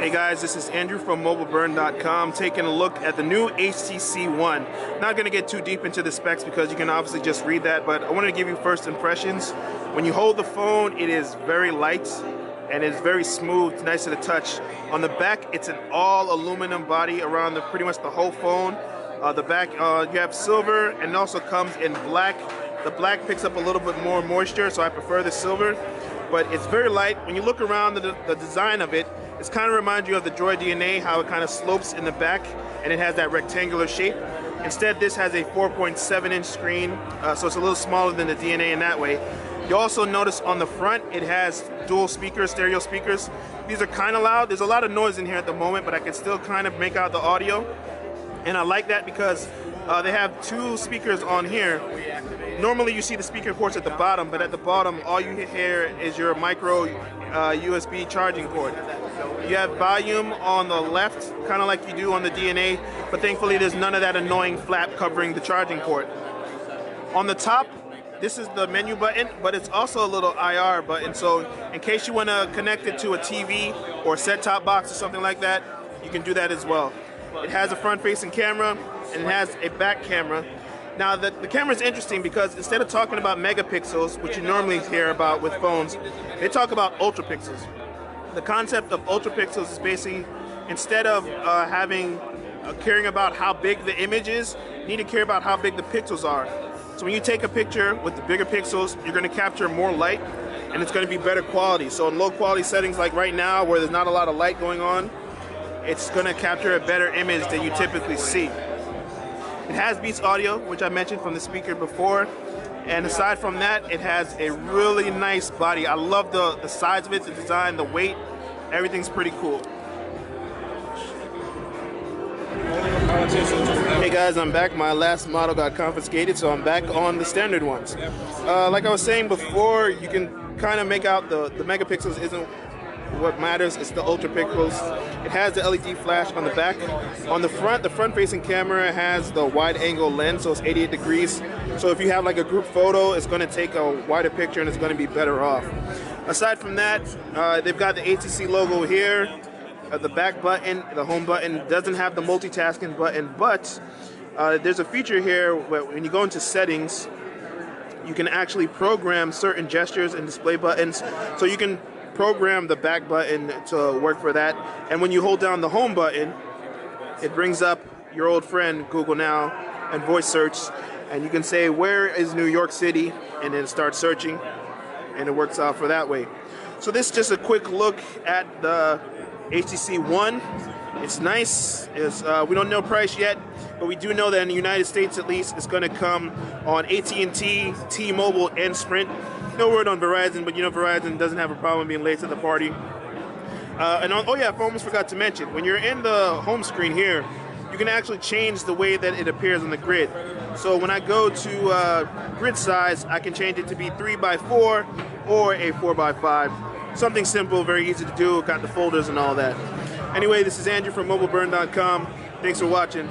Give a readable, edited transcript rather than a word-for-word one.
Hey guys, this is Andrew from MobileBurn.com taking a look at the new HTC One. Not going to get too deep into the specs because you can obviously just read that, but I wanted to give you first impressions. When you hold the phone, it is very light and it's very smooth, nice to the touch. On the back, it's an all aluminum body around pretty much the whole phone. The back, you have silver, and it also comes in black. The black picks up a little bit more moisture, so I prefer the silver. But it's very light. When you look around the design of it, it kind of reminds you of the Droid DNA, how it kind of slopes in the back and it has that rectangular shape. Instead, this has a 4.7-inch screen, so it's a little smaller than the DNA in that way. You also notice on the front, it has dual speakers, stereo speakers. These are kind of loud. There's a lot of noise in here at the moment, but I can still kind of make out the audio. And I like that because they have two speakers on here. Normally you see the speaker ports at the bottom, but at the bottom all you hear is your micro USB charging port. You have volume on the left, kind of like you do on the DNA, but thankfully there's none of that annoying flap covering the charging port. On the top, this is the menu button, but it's also a little IR button, so in case you want to connect it to a TV or a set-top box or something like that, you can do that as well. It has a front-facing camera and it has a back camera. Now the camera is interesting because instead of talking about megapixels, which you normally hear about with phones, they talk about ultrapixels. The concept of ultrapixels is basically, instead of caring about how big the image is, you need to care about how big the pixels are. So when you take a picture with the bigger pixels, you're going to capture more light and it's going to be better quality. So in low quality settings like right now where there's not a lot of light going on, it's going to capture a better image than you typically see. It has Beats audio, which I mentioned from the speaker before, and aside from that, it has a really nice body. I love the size of it, the design, the weight, everything's pretty cool. Hey guys, I'm back. My last model got confiscated, so I'm back on the standard ones. Like I was saying before, you can kind of make out the megapixels isn't what matters, it's the ultra pixels. It has the LED flash on the back. On the front-facing camera has the wide-angle lens, so it's 88 degrees. So if you have like a group photo, it's going to take a wider picture and it's going to be better off. Aside from that, they've got the HTC logo here. The back button, the home button, doesn't have the multitasking button, but there's a feature here where when you go into settings, you can actually program certain gestures and display buttons. So you can program the back button to work for that, and when you hold down the home button, it brings up your old friend Google Now and voice search, and you can say where is New York City and then start searching, and it works out for that way. So this is just a quick look at the HTC One. It's nice. We don't know price yet, but we do know that in the United States at least it's going to come on AT&T, T-Mobile, and Sprint. No word on Verizon, but you know Verizon doesn't have a problem being late to the party. Oh yeah, I almost forgot to mention, when you're in the home screen here, you can actually change the way that it appears on the grid. So when I go to grid size, I can change it to be 3x4 or a 4x5. Something simple, very easy to do, got the folders and all that. Anyway, this is Andrew from MobileBurn.com. Thanks for watching.